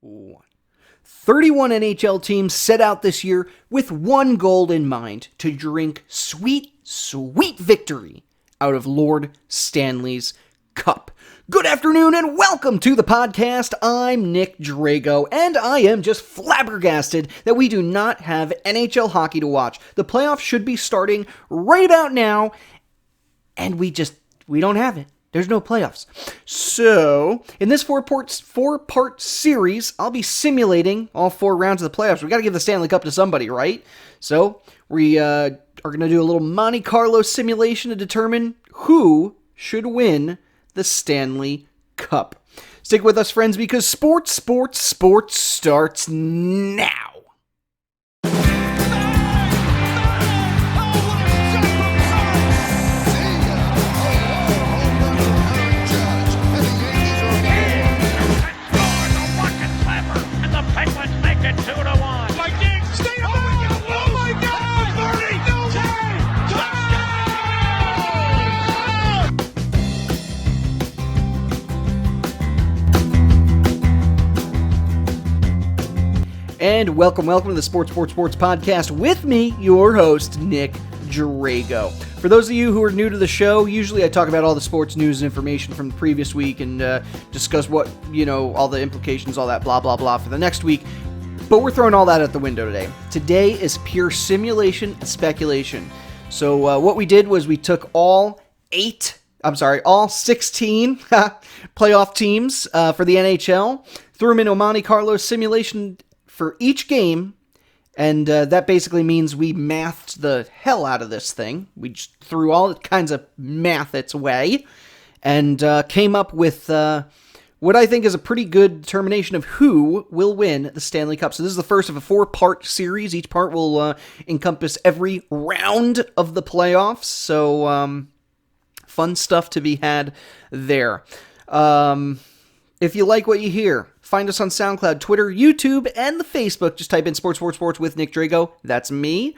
1. 31 NHL teams set out this year with one goal in mind: to drink sweet, sweet victory out of Lord Stanley's Cup. Good afternoon and welcome to the podcast. I'm Nick Drago, and I am just flabbergasted that we do not have NHL hockey to watch. The playoffs should be starting right about now, and we don't have it. There's no playoffs. So, in this four-part series, I'll be simulating all 4 rounds of the playoffs. We got to give the Stanley Cup to somebody, right? So, we are going to do a little Monte Carlo simulation to determine who should win the Stanley Cup. Stick with us, friends, because sports starts now. And welcome to the Sports Podcast with me, your host, Nick Drago. For those of you who are new to the show, usually I talk about all the sports news and information from the previous week and discuss what, all the implications, all that blah, blah, blah for the next week. But we're throwing all that out the window today. Today is pure simulation and speculation. So what we did was we took all 16 playoff teams for the NHL, threw them into a Monte Carlo simulation for each game, and that basically means we mathed the hell out of this thing. We just threw all kinds of math its way, and came up with what I think is a pretty good determination of who will win the Stanley Cup. So this is the first of a 4-part series. Each part will encompass every round of the playoffs, so fun stuff to be had there. If you like what you hear, find us on Soundcloud, Twitter, YouTube, and the Facebook. Just type in Sports with Nick Drago. That's me.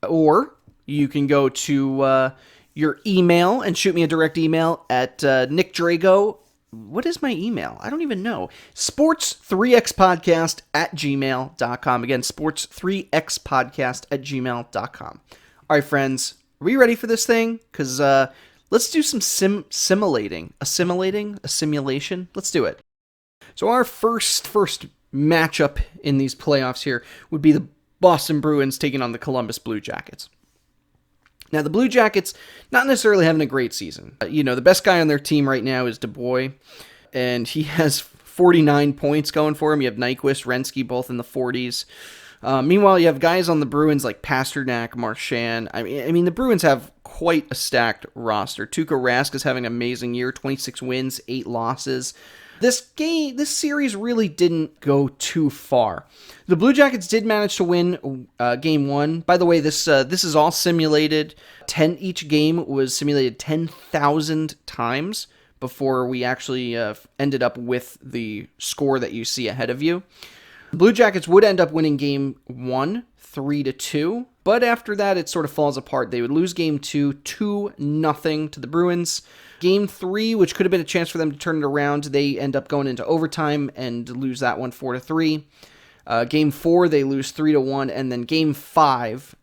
Or you can go to your email and shoot me a direct email at Nick Drago. What is my email? I don't even know. sports3xpodcast at gmail.com. Again, sports3xpodcast at gmail.com. All right, friends. Are we ready for this thing? Because let's do some simulation. Let's do it. So our first matchup in these playoffs here would be the Boston Bruins taking on the Columbus Blue Jackets. Now, the Blue Jackets not necessarily having a great season. The best guy on their team right now is Dubois, and he has 49 points going for him. You have Nyquist, Renski, both in the 40s. Meanwhile, you have guys on the Bruins like Pasternak, Marchand. I mean, the Bruins have quite a stacked roster. Tuukka Rask is having an amazing year, 26 wins, 8 losses. This series really didn't go too far. The Blue Jackets did manage to win Game 1. By the way, this is all simulated. Each game was simulated 10,000 times before we actually ended up with the score that you see ahead of you. The Blue Jackets would end up winning Game 1, 3-2, but after that it sort of falls apart. They would lose Game 2, 2-0 to the Bruins. Game 3, which could have been a chance for them to turn it around, they end up going into overtime and lose that one 4-3. Game 4, they lose 3-1, and then Game 5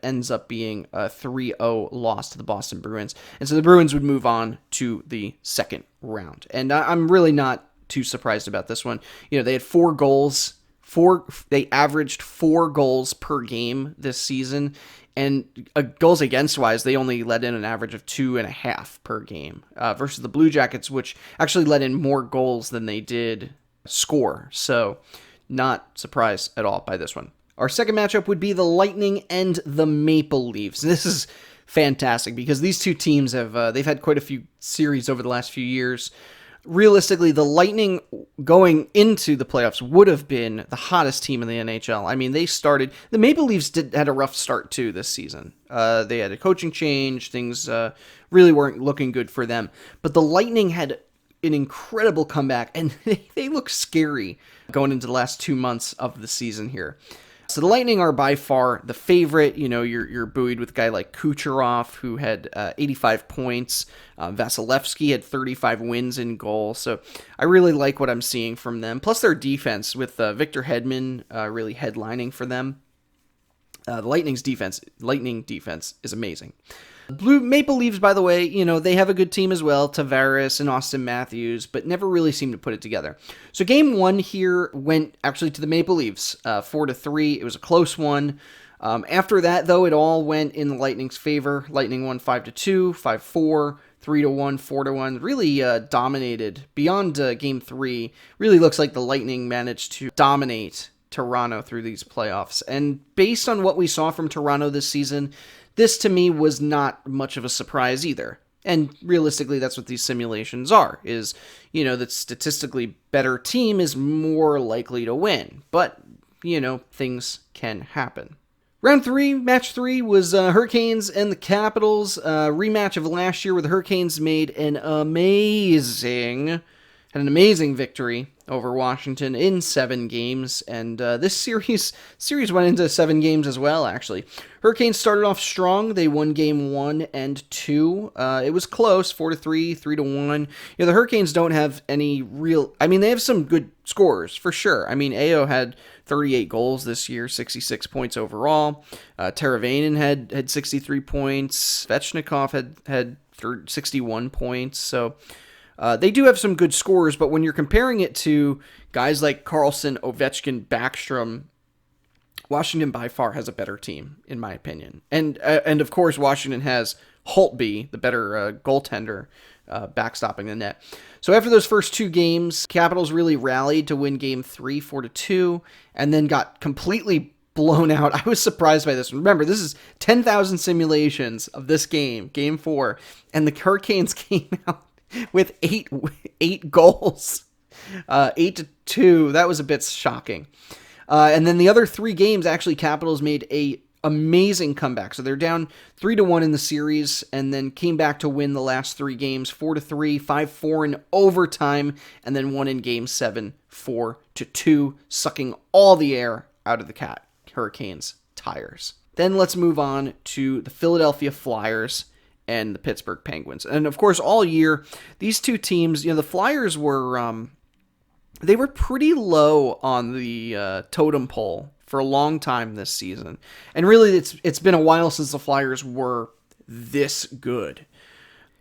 ends up being a 3-0 loss to the Boston Bruins. And so the Bruins would move on to the second round. And I'm really not too surprised about this one. They had 4 goals. They averaged 4 goals per game this season, and goals against wise, they only let in an average of 2.5 per game versus the Blue Jackets, which actually let in more goals than they did score. So, not surprised at all by this one. Our second matchup would be the Lightning and the Maple Leafs. This is fantastic because these two teams they've had quite a few series over the last few years. Realistically, the Lightning going into the playoffs would have been the hottest team in the NHL. I mean, the Maple Leafs had a rough start too this season. They had a coaching change. Things really weren't looking good for them. But the Lightning had an incredible comeback, and they look scary going into the last 2 months of the season here. So the Lightning are by far the favorite. You're buoyed with a guy like Kucherov, who had 85 points. Vasilevsky had 35 wins in goal. So I really like what I'm seeing from them. Plus their defense with Victor Hedman really headlining for them. The Lightning defense is amazing. Blue Maple Leafs, by the way, they have a good team as well, Tavares and Austin Matthews, but never really seemed to put it together. So game one here went actually to the Maple Leafs, 4-3. It was a close one. After that, though, it all went in the Lightning's favor. Lightning won 5-2, 5-4, 3-1, 4-1. Really dominated beyond game three. Really looks like the Lightning managed to dominate Toronto through these playoffs. And based on what we saw from Toronto this season, this to me was not much of a surprise either. And realistically, that's what these simulations are, is, that statistically better team is more likely to win. But, things can happen. Round 3, match 3 was Hurricanes and the Capitals. Rematch of last year where the Hurricanes made an amazing victory over Washington in 7 games, and this series went into 7 games as well, actually. Hurricanes started off strong. They won game 1 and 2. It was close, 4-3, 3-1. The Hurricanes don't have any real... they have some good scorers, for sure. Ao had 38 goals this year, 66 points overall. Teravainen had 63 points. Svechnikov had 61 points, so... they do have some good scorers, but when you're comparing it to guys like Karlsson, Ovechkin, Backstrom, Washington by far has a better team, in my opinion. And of course, Washington has Holtby, the better goaltender, backstopping the net. So after those first 2 games, Capitals really rallied to win game 3, 4-2, and then got completely blown out. I was surprised by this. Remember, this is 10,000 simulations of this game, game 4, and the Hurricanes came out with eight goals, 8-2. That was a bit shocking. And then the other 3 games, actually, Capitals made a amazing comeback. So they're down 3-1 in the series, and then came back to win the last 3 games, 4-3, 5-4 in overtime, and then won in game 7, 4-2, sucking all the air out of the Hurricanes' tires. Then let's move on to the Philadelphia Flyers and the Pittsburgh Penguins. And of course, all year, these two teams, the Flyers were, they were pretty low on the totem pole for a long time this season. And really, it's been a while since the Flyers were this good.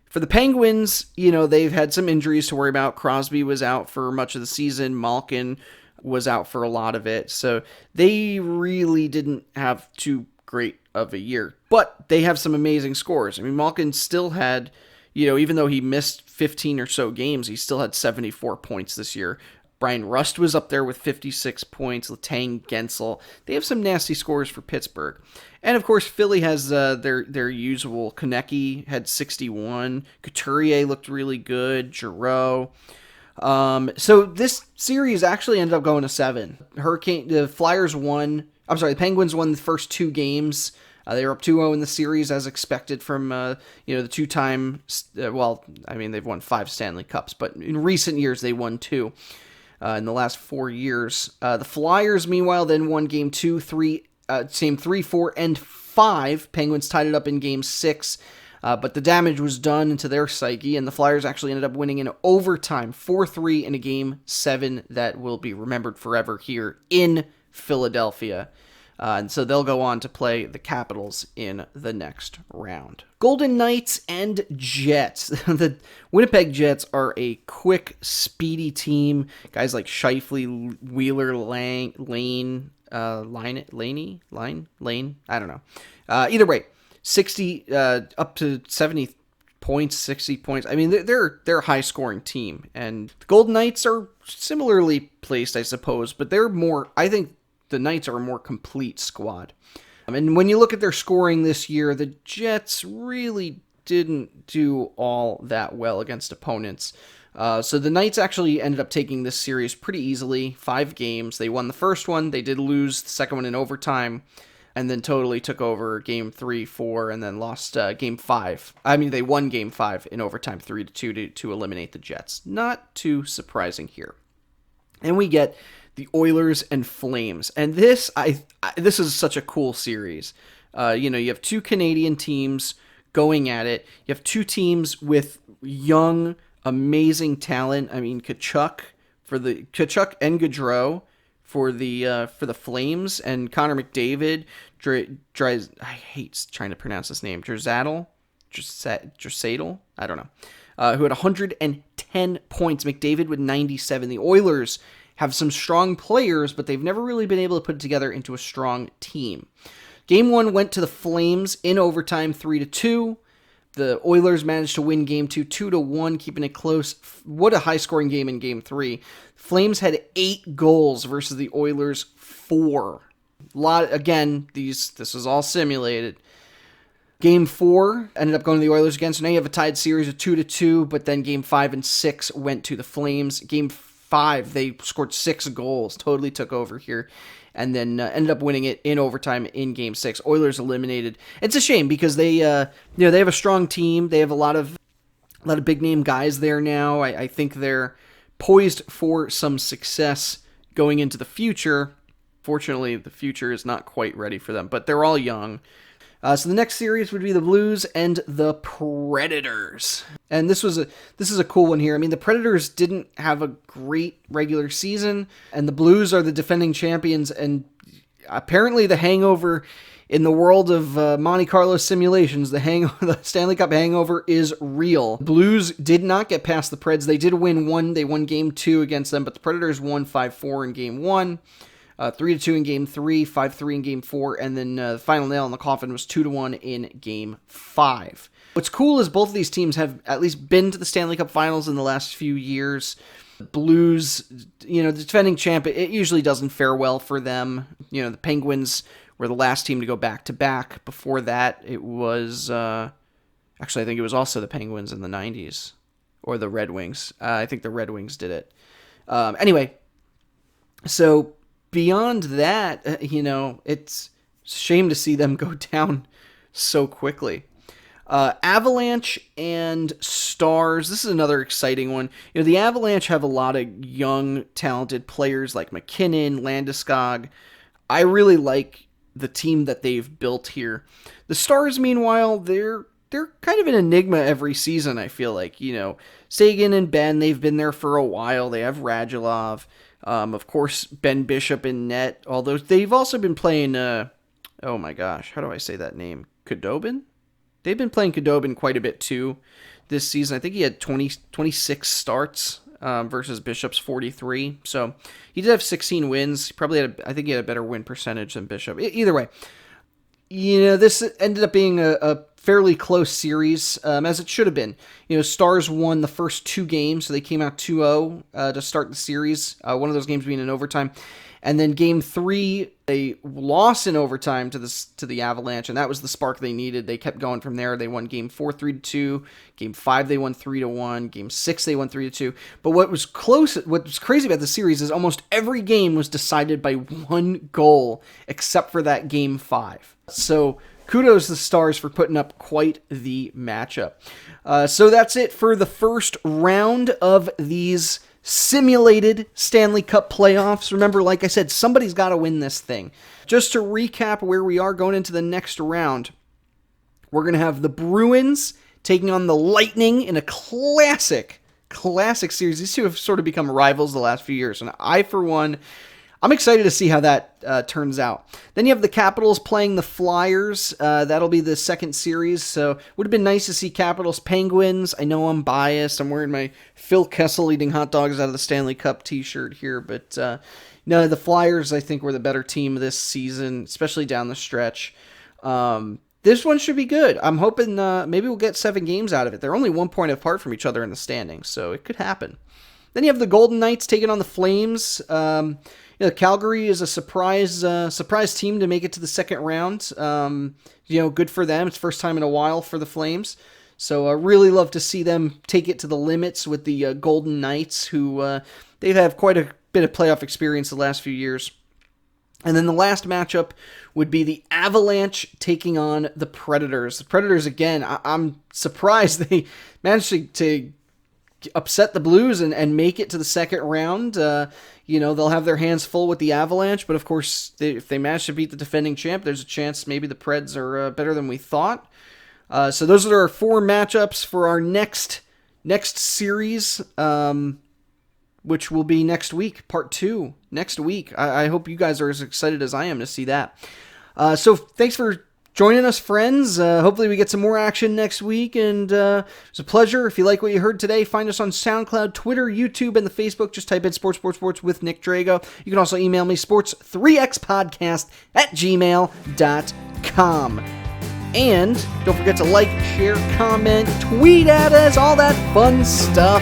For the Penguins, they've had some injuries to worry about. Crosby was out for much of the season. Malkin was out for a lot of it. So they really didn't have too great of a year, but they have some amazing scores. Malkin still had, even though he missed 15 or so games, he still had 74 points this year. Brian Rust was up there with 56 points. Letang, Gensel. They have some nasty scores for Pittsburgh. And of course, Philly has their usual. Konecny had 61. Couturier looked really good. Giroux. So this series actually ended up going to 7. The Penguins won the first 2 games. They were up 2-0 in the series as expected from, the 2-time, they've won 5 Stanley Cups, but in recent years they won 2 in the last 4 years. The Flyers, meanwhile, then won game 2, 3, 4, and 5. Penguins tied it up in game 6, but the damage was done to their psyche, and the Flyers actually ended up winning in overtime, 4-3 in a game 7 that will be remembered forever here in Philadelphia. And so they'll go on to play the Capitals in the next round. Golden Knights and Jets. The Winnipeg Jets are a quick, speedy team. Guys like Scheifele, Wheeler, Lane. I don't know. Either way, 60 up to 70 points, 60 points. They're a high-scoring team, and the Golden Knights are similarly placed, I suppose, but they're more. I think the Knights are a more complete squad. And when you look at their scoring this year, the Jets really didn't do all that well against opponents. So the Knights actually ended up taking this series pretty easily. 5 games. They won the first one. They did lose the second one in overtime, and then totally took over game 3, 4, and then lost game 5. They won game 5 in overtime 3-2 to eliminate the Jets. Not too surprising here. And we get the Oilers and Flames. And this is such a cool series. You have two Canadian teams going at it. You have two teams with young, amazing talent. I mean, Tkachuk and Gaudreau for the Flames, and Connor McDavid. I hate trying to pronounce this name. Draisaitl, I don't know. Who had 110 points. McDavid with 97. The Oilers have some strong players, but they've never really been able to put it together into a strong team. Game 1 went to the Flames in overtime, 3-2. The Oilers managed to win Game 2, 2-1, keeping it close. What a high-scoring game in Game 3. Flames had 8 goals versus the Oilers 4. This was all simulated. Game 4 ended up going to the Oilers again, so now you have a tied series of 2-2, but then Game 5 and 6 went to the Flames. Game 5, they scored 6 goals, totally took over here, and then ended up winning it in overtime in Game 6. Oilers eliminated. It's a shame because they have a strong team. They have a lot of big name guys there now. I think they're poised for some success going into the future. Fortunately, the future is not quite ready for them, but they're all young. So the next series would be the Blues and the Predators. And this is a cool one here. I mean, the Predators didn't have a great regular season, and the Blues are the defending champions, and apparently the hangover in the world of Monte Carlo simulations, the Stanley Cup hangover is real. Blues did not get past the Preds. They did win one. They won Game 2 against them, but the Predators won 5-4 in Game 1. 3-2 in Game 3, 5-3 in Game 4, and then the final nail in the coffin was 2-1 in Game 5. What's cool is both of these teams have at least been to the Stanley Cup Finals in the last few years. Blues, the defending champ, it usually doesn't fare well for them. The Penguins were the last team to go back-to-back. Before that, it was... actually, I think it was also the Penguins in the 90s. Or the Red Wings. I think the Red Wings did it. Anyway, so... beyond that, it's a shame to see them go down so quickly. Avalanche and Stars. This is another exciting one. The Avalanche have a lot of young, talented players like McKinnon, Landeskog. I really like the team that they've built here. The Stars, meanwhile, they're kind of an enigma every season, I feel like. Sagan and Ben, they've been there for a while. They have Radulov. Of course, Ben Bishop in net, although they've also been playing, oh my gosh, how do I say that name? Khudobin? They've been playing Khudobin quite a bit too this season. I think he had 26 starts versus Bishop's 43. So he did have 16 wins. I think he had a better win percentage than Bishop. Either way, this ended up being a fairly close series, as it should have been. Stars won the first 2 games, so they came out 2-0 to start the series, one of those games being in overtime. And then Game 3, they lost in overtime to the Avalanche, and that was the spark they needed. They kept going from there. They won Game 4 3-2. Game 5 they won 3-1. Game 6 they won 3-2. But what was crazy about the series is almost every game was decided by 1 goal, except for that Game 5. So kudos to the Stars for putting up quite the matchup. So that's it for the first round of these simulated Stanley Cup playoffs. Remember, like I said, somebody's got to win this thing. Just to recap where we are going into the next round, we're going to have the Bruins taking on the Lightning in a classic series. These two have sort of become rivals the last few years, and I, for one, I'm excited to see how that turns out. Then you have the Capitals playing the Flyers. That'll be the second series, so it would have been nice to see Capitals Penguins. I know I'm biased. I'm wearing my Phil Kessel eating hot dogs out of the Stanley Cup t-shirt here, but no, the Flyers, I think, were the better team this season, especially down the stretch. This one should be good. I'm hoping maybe we'll get 7 games out of it. They're only 1 point apart from each other in the standings, so it could happen. Then you have the Golden Knights taking on the Flames. Calgary is a surprise team to make it to the second round. Good for them. It's first time in a while for the Flames. So I really love to see them take it to the limits with the Golden Knights, who they've had quite a bit of playoff experience the last few years. And then the last matchup would be the Avalanche taking on the Predators. The Predators, again, I'm surprised they managed to upset the Blues and make it to the second round. They'll have their hands full with the Avalanche, but of course, if they manage to beat the defending champ, there's a chance maybe the Preds are better than we thought. So those are our 4 matchups for our next series, which will be next week, part 2, next week. I hope you guys are as excited as I am to see that. So thanks for joining us, friends. Hopefully we get some more action next week, and it's a pleasure. If you like what you heard today, find us on SoundCloud, Twitter, YouTube, and the Facebook. Just type in Sports with Nick Drago. You can also email me, sports3xpodcast@gmail.com. And don't forget to like, share, comment, tweet at us, all that fun stuff.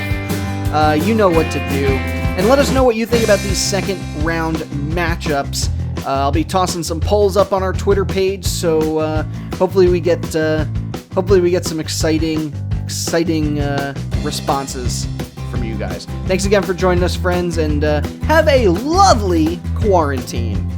You know what to do. And let us know what you think about these second round matchups. I'll be tossing some polls up on our Twitter page, so hopefully we get some exciting responses from you guys. Thanks again for joining us, friends, and have a lovely quarantine.